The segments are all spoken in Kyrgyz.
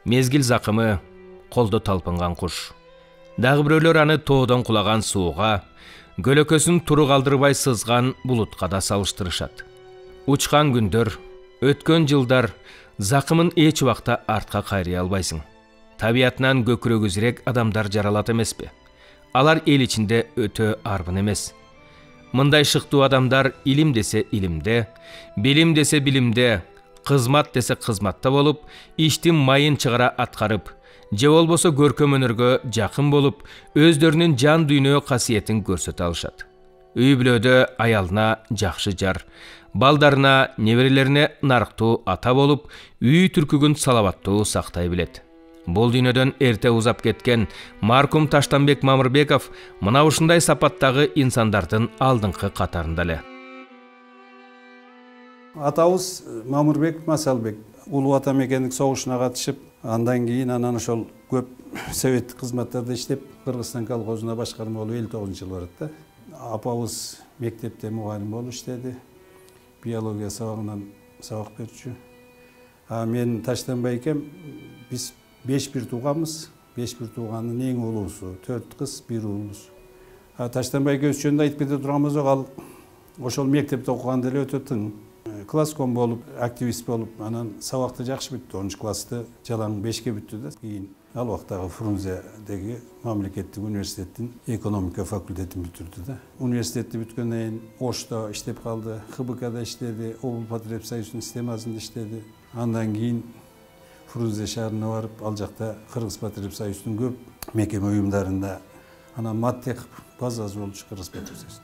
Мезгил закымы, колдо талпынган куш. Дагы бирөөлөр аны тоодон кулаган сууга, көлөкөсүн туру калтырбай сызган булутка да салыштырышат. Учкан күндөр, өткөн жылдар закымын эч убакта артка кайрый албайсың. Табиятынан көкүрөгүзүрек адамдар жаралат эмеспи? Алар эл ичинде өтө арбын эмес. Мындай шыктуу адамдар илим десе илимде, билим десе билимде, кызмат десе кызматта болуп, иштин майын чыгара аткарып, же болбосо көркөм өнөргө жакын болуп, өздөрүнүн жан дүйнө касиетин көрсөтө алышат. Үй бүлөдө аялына жакшы жар, балдарына, неберелерине нарыктуу ата болуп, үй түркүгүн салабаттуу сактай билет. Бул дүйнөдөн эрте узап кеткен маркум Таштанбек Мамырбеков мына ушундай сапаттагы инсандардын алдыңкы катарында эле. Атабыз Мамырбек Масалбек улуу ата мекендик согушуна катышып, андан кийин ошол көп советтик кызматтарда иштеп, Кыргызстан колхозуна башкарма болуп 59-жылы барат да. Апабыз мектепте мугалим болуп иштеди. Биология сабагынан сабак берчү. Мен Таштанбай экем, биз 5 бир тууганбыз. 5 бир тууганын эң улуусу, 4 кыз, 1 уулубуз. Таштанбай экөөбүз жөнүндө айтып кете турган болсок, ал ошол мектепте окуганда эле өтө тың. Класском болуп, активист болуп, анан сабакты жакшы бүттү. 10 классты жалаң 5ке бүттү да. Кийин ал убактагы Фрунзедеги мамлекеттик университеттин экономика факультетин бүтүрдү да. Университетти бүткөндөн кийин Ошто иштеп калды, ХБКда иштеди, облпотребсоюздун системасында иштеди. Андан кийин Фрунзе шаарына барып, ал жакта Кыргызпотребсоюздун көп мекеме уюмдарында, анан Маттех базасы болчу Кыргызпотребсоюз.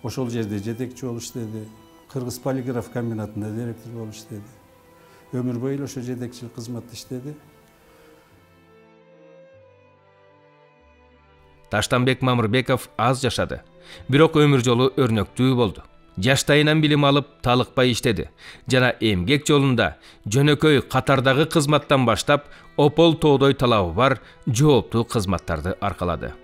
Ошол жерде жетекчи болуп иштеди. Кыргыз полиграф комбинатында директор болуп иштеди. Өмүр бою ошо жетекчилик кызматта иштеди. Таштанбек Мамырбеков аз жашады, бирок өмүр жолу өрнөктүү болду. Жаштайынан билим алып, талыкпай иштеди. Жана эмгек жолунда жөнөкөй катардагы кызматтан баштап, опол тоодой талабы бар жооптуу кызматтарды аркалады.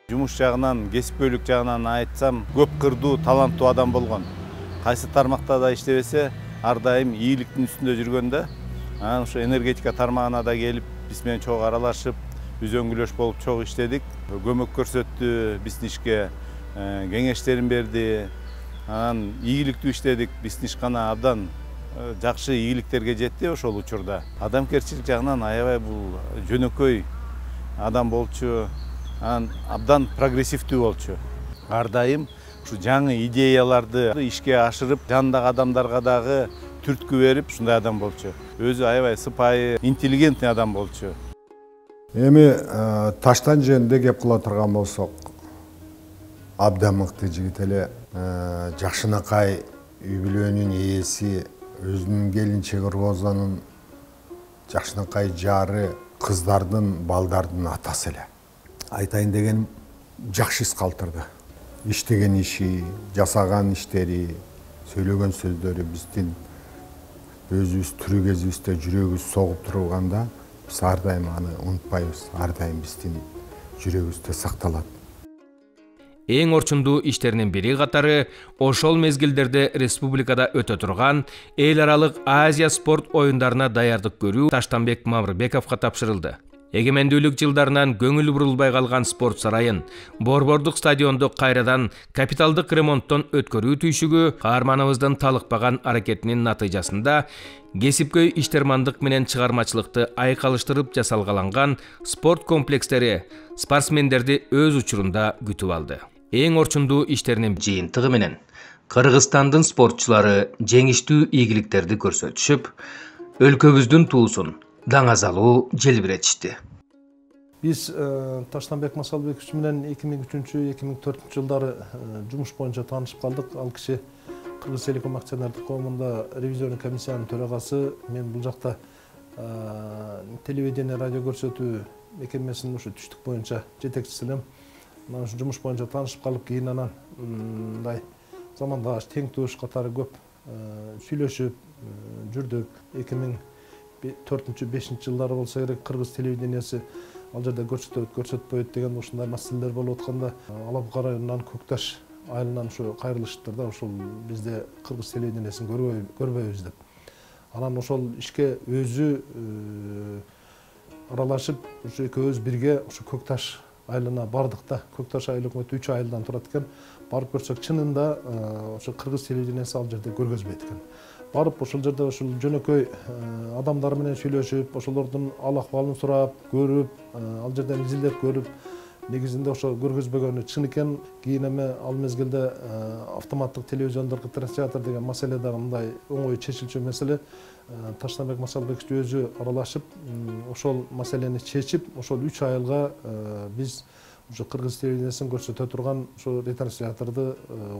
Жумуш жагынан, кесипкөйлүк жагынан айтсам, көп кырдуу, таланттуу адам болгон. Кайсы тармакта да иштебесе, ар дайым ийгиликтин үстүндө жүргөн да. Анан ошо энергетика тармагына да келип, биз менен чогуу аралашып, үзөңгүлөш болуп чогуу иштедик. Көмөк көрсөттү, биздин ишке кеңештерин берди. Анан ийгиликтүү иштедик, биздин ишкана абдан жакшы ийгиликтерге жетти ошол учурда. Адамгерчилик жагынан аябай бул жөнөкөй адам болчу, анан абдан прогрессивдүү болчу. Ар дайым ушу жаңы идеяларды ишке ашырып, жандагы адамдарга дагы түрткү берип, ушундай адам болчу. Өзү аябай сыпайы, интеллигентный адам болчу. Эми Таштан жөнүндө кеп кыла турган болсок, абдан мыкты жигит эле, жакшынакай үй бүлөнүн ээси, өзүнүн келинчеги Розанын жакшынакай жары, кыздардын, балдардын атасы эле. Айтайын дегеним, жакшы из калтырды. Иштеген иши, жасаган иштери, сөйлөгөн сөздөрү биздин өзүбүз тирүү кезибизде жүрөгүбүз согуп турганда, биз ар дайым аны унутпайбыз, ар дайым биздин жүрөгүбүздө сакталат. Эң орчундуу иштеринин бири катары ошол мезгилдерде республикада өтө турган эл аралык Азия спорт оюндарына даярдык көрүү Таштанбек Мамырбековго тапшырылды. Эгемендүүлүк жылдарынан көңүл бурулбай калган спорт сарайын, борбордук стадионду кайрадан капиталдык ремонттон өткөрүү түйшүгү каарманыбыздын талыкпаган аракетинин натыйжасында кесипкөй иштермандык менен чыгармачылыкты айкалыштырып жасалгаланган спорт комплекстери спортсмендерди өз учурунда күтүп алды. Эң орчундуу иштеринин жыйынтыгы менен Кыргызстандын спортчулары жеңиштүү ийгиликтерди көрсөтүшүп, өлкөбүздүн туусун даңазалуу желбиретишти. Биз Таштанбек Масалбекович менен 2003-2004 жылдары жумуш боюнча таанышып калдык. Ал киши Кыргыз Телеком акционердик коомунда ревизионный комиссиянын төрагасы, мен бул жакта телевидение, радио көрсөтүү мекемесинин ушу түштүк боюнча жетекчисинен. Ушу жумуш боюнча таанышып калып, кийин анан мындай замандаш, тең туыш катары көп сүйлөшүп жүрдүк. 2004-2005 жылдары болсо керек, Кыргыз телевидениясы ал жерде көрсөтөт, көрсөтпөйт деген ушундай маселелер болуп атканда, Алабуга районунан Көкташ айылынан ушу кайрылыштыр да, ошол бизде Кыргыз телевидениясын көрбөйбүз деп. Анан ошол ишке өзү аралашып ушу экөөбүз бирге ушу көк таш айылына бардык да. Көк таш айыл өкмөтү 3 айылдан турат экен. Барып көрсөк, чынында ушу кыргыз телевидениясы ал жерде көргөзбөйт экен. Барып ошол жерде ушул жөнөкөй адамдар менен сүйлөшүп, ошолордун ал акыбалын сурап, көрүп, ал жерден изилдеп көрүп, негизинде ошо көргөзбөгөнү чын экен. Кийин эми ал мезгилде автоматтык телевизиондорго трансляtor деген маселе дагы мындай оңой чечилчү маселе. Таштанбек Масалбекович өзү аралашып, ошол маселени чечип, ошол 3 айылга биз ушу кыргыз телевидениясын көрсөтө турган ошо ретрансляторду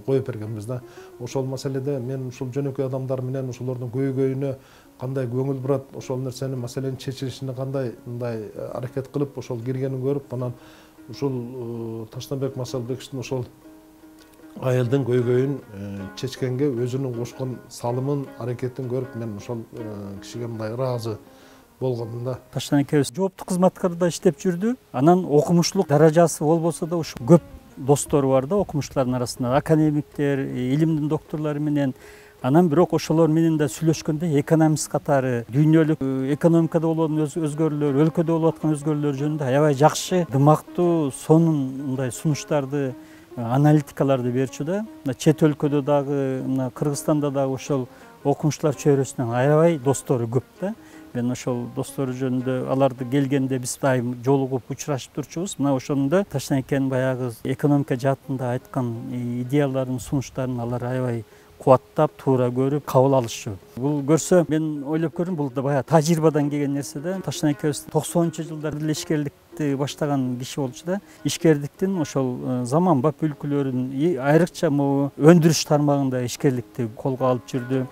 коюп бергенбиз да. Ошол маселеде мен ушул жөнөкөй адамдар менен ошолордун көйгөйүнө кандай көңүл бурат, ошол маселенин чечилишине кандай мындай аракет кылып, ошол киргенин көрүп, анан ушул Таштанбек Масалбековичтин ошол айылдын көйгөйүн чечкенге өзүнүн кошкон салымын, аракетин көрүп, мен ошол кишиге мындай ыраазы болгондум да. Таштан экөөбүз жооптуу кызматкарда иштеп жүрдү. Анан окумуштулук даражасы болбосо да ушу көп достору бар да, окумуштуулардын арасында академиктер, илимдин докторлору менен. Анан бирок ошолор менен да сүйлөшкөндө экономист катары дүйнөлүк экономикада болгон өзгөрүүлөр, өлкөдө болуп аткан өзгөрүүлөр жөнүндө аябай жакшы, дымактуу, сонун мындай сунуштарды, аналитикаларды берчү да. Чет өлкөдө дагы, мына Кыргызстанда дагы ошол окумуштуулар чөйрөсүнөн аябай достору көп да. Мен ошол достору жөнүндө аларды келгенде биз дайым жолугуп учурашып турчубуз. Мына ошондо Таштан экенин баягы экономика жаатында айткан идеяларын, сунуштарын алар аябай кубаттап, туура көрүп, кабыл алышчу. Бул көрсө мен ойлоп көрдүм, бул да баягы тажрыйбадан келген нерсе да. Таштан экөөбүз 90-жылдарда эле ишкерликти баштаган киши болчу да. Ишкерликтин ошол заманбап үлгүлөрүн, айрыкча могу өндүрүш тармагында ишкерликти колго алып жүрдү.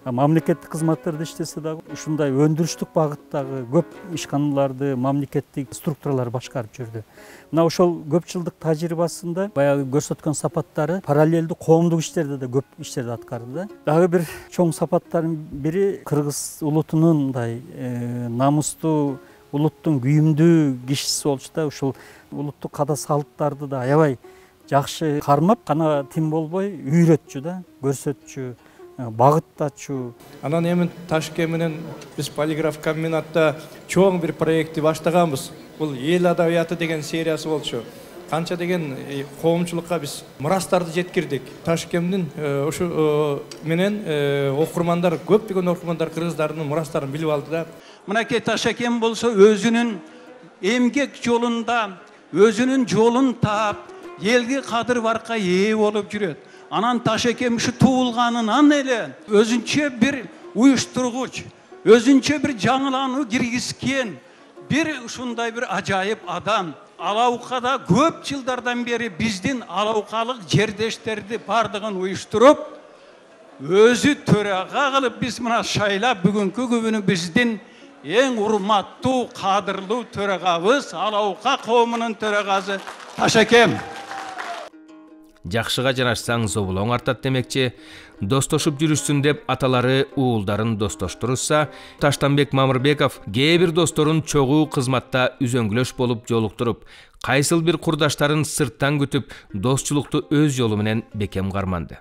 Мамлекеттик кызматтарда иштесе дагы ушундай өндүрүштүк багыттагы көп ишканаларды, мамлекеттик структуралар башкарып жүрдү. Мына ошол көп жылдык тажрыйбасында баягы көрсөткөн сапаттары параллелдүү коомдук иштерде да көп иштерди аткарды да. Дагы бир чоң сапаттардын бири кыргыз улутунун мындай намустуу, улуттун күйүмдүү кишиси болчу да. Ушул улуттук када салттарды да аябай жакшы кармап, кана тим болбой үйрөтчү да, көрсөтчү, багыттачу. Анан эми Ташке менен биз полиграф комбинатта чоң бир проектти баштаганбыз. Бул эл адабияты деген сериясы болчу. Канча деген коомчулукка биз мурастарды жеткирдик. Ташкемдин ушу менен окурмандар, көптөгөн окурмандар кыргыздардын мурастарын билип алды да. Мынакей Ташекем болсо өзүнүн эмгек жолунда өзүнүн жолун таап, элге кадыр баркка ээ болуп жүрөт. Анан Ташекем ушу туулганынан эле өзүнчө бир уюштургуч, өзүнчө бир жаңылануу киргизген бир ушундай бир ажайып адам. Алаукада көп жылдардан бери биздин алаукалык жердештерди бардыгын уюштуруп, өзү төрага кылып биз мына шайлап бүгүнкү күнү биздин эң урматтуу, кадырлуу төрагабыз, алаука коомунун төрагасы Ташекем. Жакшыга жанашсаң зобулоң артат демекчи, достошуп жүрүшсүн деп аталары уулдарын достоштурса, Таштанбек Мамырбеков кээ бир досторун чогуу кызматта үзөңгүлөш болуп жолуктуруп, кайсыл бир курдаштарын сырттан күтүп, достчулукту өз жолу менен бекем карманды.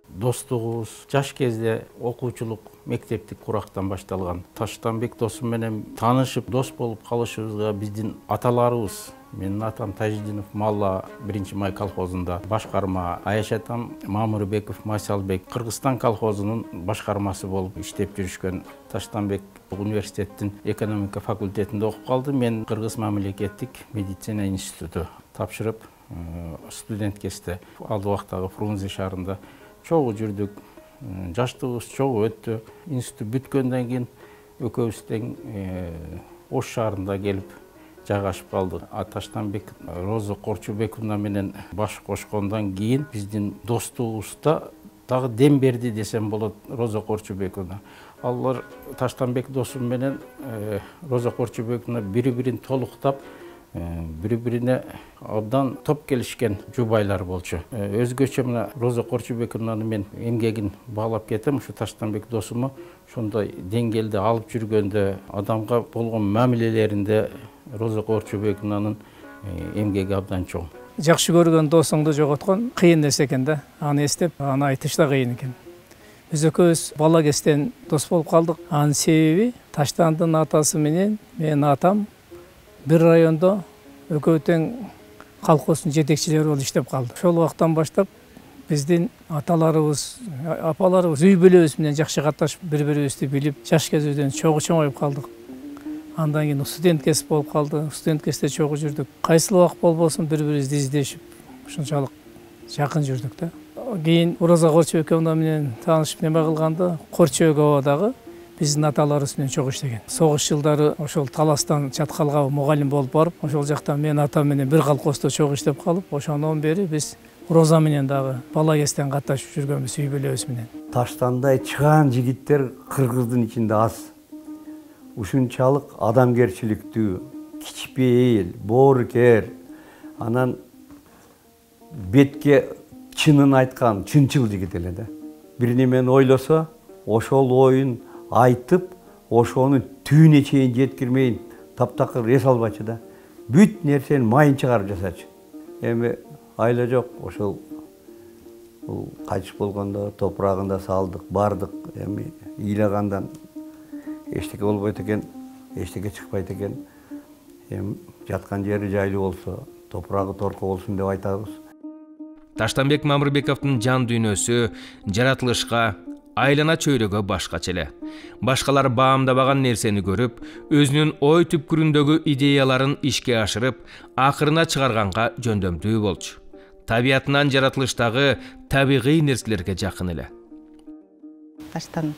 Достугубуз жаш кезде окуучулук мектептик курактан башталган. Таштанбек досум менен таанышып, дос болуп калышыбызга биздин аталарыбыз, менин атам Тажидинов Малла 1-май колхозунда башкарма, Аяш атам Мамырбеков Масалбек Кыргызстан колхозунун башкармасы болуп иштеп жүрүшкөн. Таштанбек университеттин экономика факультетинде окуп калды. Мен Кыргыз мамлекеттик медицина институту тапшырып, студент кезде ал убактагы Фрунзе шаарында чогуу жүрдүк. Жаштыгыбыз чогуу өттү. Институт бүткөндөн кийин экөөбүз тең Ош шаарында келип жайгашып калдык. Таштанбек Роза Корчубековна менен баш кошкондон кийин биздин достугубузда дагы дем берди десем болот Роза Корчубековна. Алар Таштанбек досум менен Роза Корчубековна бири-бирин толуктап, бири-бирине абдан топ келишкен жубайлар болчу. Өзгөчө мына Роза Корчубековнаны мен эмгегин баалап кетем. Ушу Таштанбек досуму ошондой деңгээлде алып жүргөндө, адамга болгон мамилелеринде Роза Корчубековнанын эмгеги абдан чоң. Жакшы көргөн досуңду жоготкон кыйын нерсе экен да. Аны эстеп, аны айтыш да кыйын экен. Биз экөөбүз бала кезден дос болуп калдык. Анын себеби Таштандын атасы менен менин атам бир райондо экөө тең колхоздун жетекчилери болуп иштеп калды. Ошол убактан баштап биздин аталарыбыз, апаларыбыз үй бүлөбүз менен жакшы катташып, бири-бирибизди билип, жаш кезибизден чогуу-чоңоюп калдык. Андан кийин студент кесип болуп калды. Студент кесте чогуу жүрдүк. Кайсыл убак болбосун бири-бирибизди издешип, ушунчалык жакын жүрдүк да. Кийин Ураза Корчебекова менен таанышып неме кылганда, Корчебековадагы биздин аталарыбыз менен чогуу иштеген. Согуш жылдары ошол Таластан Чаткалга мугалим болуп барып, ошол жактан менин атам менен бир колхоздо чогуу иштеп калып, ошондон бери биз Роза менен дагы бала кезден катташып жүргөнбүз үй бүлөбүз менен. Таштандай чыгаан жигиттер кыргыздын ичинде аз. Ушунчалык адамгерчиликтүү, кичпейил, боорукер, анан бетке чынын айткан чынчыл жигит эле да. Бир немени ойлосо, ошол оюн айтып, ошону түбүнө чейин жеткирмейин таптакыр эс албачу да. Бүт нерсени майын чыгарып жасачу. Эми айла жок, ошол кайтыш болгондо топурагында салдык, бардык. Эми ыйлагандан эчтеке болбойт экен, эчтеке чыкпайт экен. Эми жаткан жери жайлуу болсо, топурагы торко болсун деп айтабыз. Таштанбек Мамырбековдун жан дүйнөсү жаратылышка, айлана чөйрөгө башкача эле. Башкалар баамдабаган нерсени көрүп, өзүнүн ой түпкүрүндөгү идеяларын ишке ашырып, акырына чыгарганга жөндөмдүү болчу. Табиятынан жаратылыштагы табигый нерселерге жакын эле. Таштан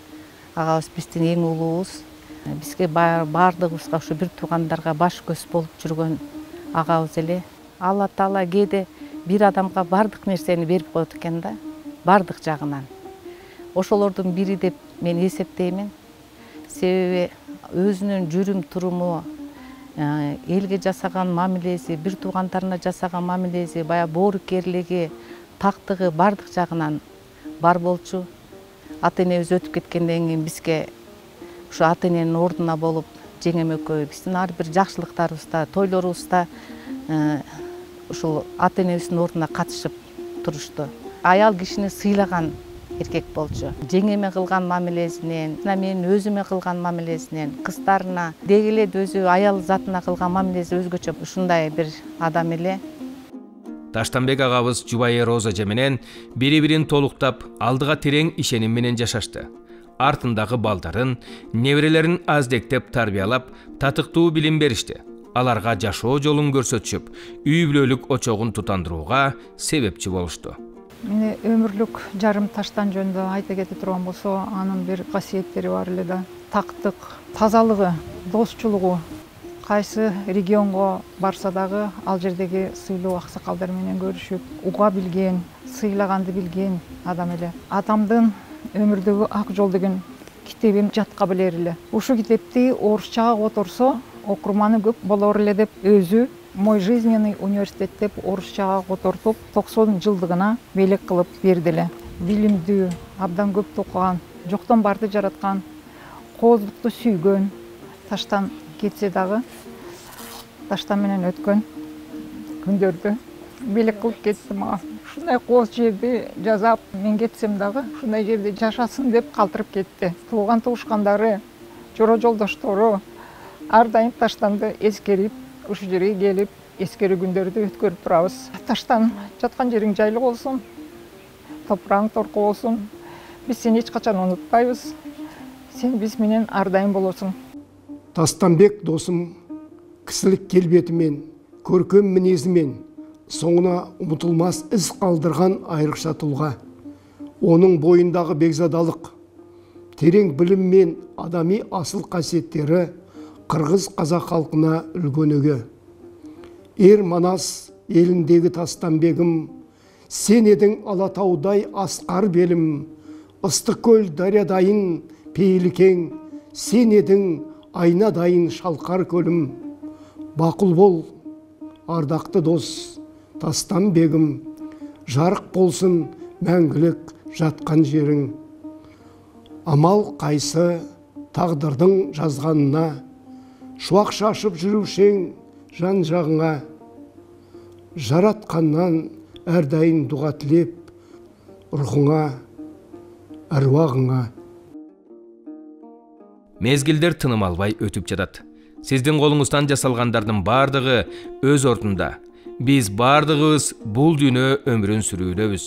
агабыз биздин эң улуубуз. Бизге баардыгыбызга ушу бир туугандарга баш көз болуп жүргөн агабыз эле. Алла Таала кээде бир адамга бардык нерсени берип коет экен да, бардык жагынан. Ошолордун бири деп мен эсептеймин. Себеби өзүнүн жүрүм туруму, элге жасаган мамилеси, бир туугандарына жасаган мамилеси, бая боорукерлиги, тактыгы бардык жагынан бар болчу. Ата-энебиз өтүп кеткенден кийин бизге ушу ата-эненин ордуна болуп, жеңем экөө биздин ар бир жакшылыктарыбызда, тойлорубузда ушул ата-энебиздин ордуна катышып турушту. Аял кишини сыйлаган эркек болчу. Жеңеме кылган мамилесинен, менин өзүмө кылган мамилесинен, кыздарына, деги эле өзү аял затына кылган мамилеси өзгөчө. Ушундай бир адам эле. Таштанбек агабыз жубайы Роза менен бири-бирин толуктап, алдыга терең ишеним менен жашашты. Артындагы балдарын, неберелерин аздектеп тарбиялап, татыктуу билим беришти. Аларга жашоо жолун көрсөтүшүп, үй бүлөлүк очогун тутандырууга себепчи болушту. Мени өмүрлүк жарым Таштан жөнүндө айта кете турган болсо, анын бир касиеттери бар эле да. Тактык, тазалыгы, досчулугу. Кайсы регионго барса дагы ал жердеги сыйлуу аксакалдар менен көрүшүп, уга билген, сыйлаганды билген адам эле. Атамдын өмүрдөгү ак жол деген китебин жатка билер эле. Ушу китепти орусчага которсо, окурманы көп болор эле деп өзү Мой жизненный университет деп орусчага котортуп, 90 жылдыгына белек кылып берди эле. Билимдүү, абдан көп окуган, жоктон барды жараткан, кооздукту сүйгөн, Таштан кетсе дагы Таштан менен өткөн күндөрдү белек кылып кетти мага. Ушундай кооз жерди жазап, мен кетсем дагы ушундай жерде жашасын деп калтырып кетти. Тууган туушкандары, жора жолдоштору ар дайым Таштанды эскерип, ушу жерге келип, эскерүү күндөрдү өткөрүп турабыз. Таштан жаткан жериң жайлуу болсун, топурагың торко болсун. Биз сени эч качан унутпайбыз. Сен биз менен ар дайым болосуң. Тастанбек досум кісілік келбетімен, көркем мінезімен соңына ұмытылмас із қалдырған айрықша тұлға. Оның бойындағы бекзадалық, терең білім мен адами асыл қасиеттері қырғыз қазақ халқына үлгөнөгі. Ер Манас еліндегі Тастанбегім, сен едің Алатаудай асқар белім, Ыстықкөл дарядайын пейілі сен едің айнадайын шалқар көлім. Бақұл бол, ардақты дос Тастанбегім, жарық болсын мәңгілік жатқан жерің. Амал қайсы тағдырдың жазғанына, шуақ шашып жүрушең жан жағыңа. Жаратқаннан әрдайын дұға тілеп, рухыңа, әруағыңа. Мезгилдер тыным албай өтүп жатат. Сиздин колуңуздан жасалгандардын бардыгы өз ордунда. Биз бардыгыбыз бул дүйнө өмүрүн сүрүүдөбүз.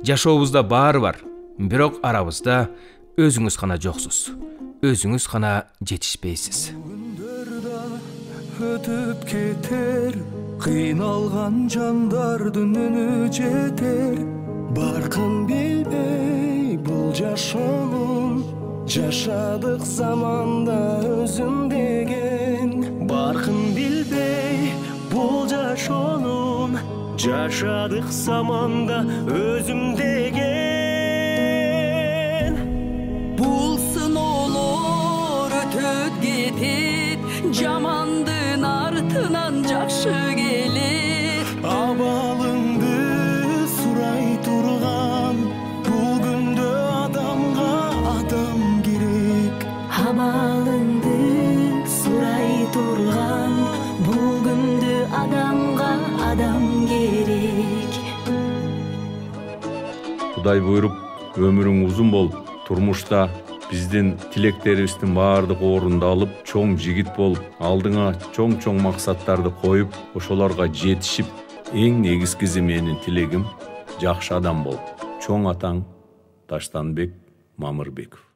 Жашообузда баары бар. Бирок арабызда өзүңүз гана жоксуз. Өзүңүз гана жетишпейсиз. Өтүп кетер, кыйналган жандардын үнү жетер. Баркын билбей бул жашоонун, жашадык заманда өзүм деген. Баркын билбей бул жашоонун, жашадык заманда өзүм деген. Бул сыноолор өтөт кетет, жамандын артынан жакшы келет. Абалыңды сурай турган, бул күндө адамга адам керек. Абалыңды сурай турган, бул күндө адамга адам керек. Кудай буйруп, өмүрүң узун болуп, турмушта биздин тилектерибиздин баардыгы орундалып, чоң жигит болуп, алдыңа чоң максаттарды коюп, ошолорго жетишип, эң негизгиси менин тилегим жакшы адам бол. Чоң атаң Таштанбек Мамырбеков.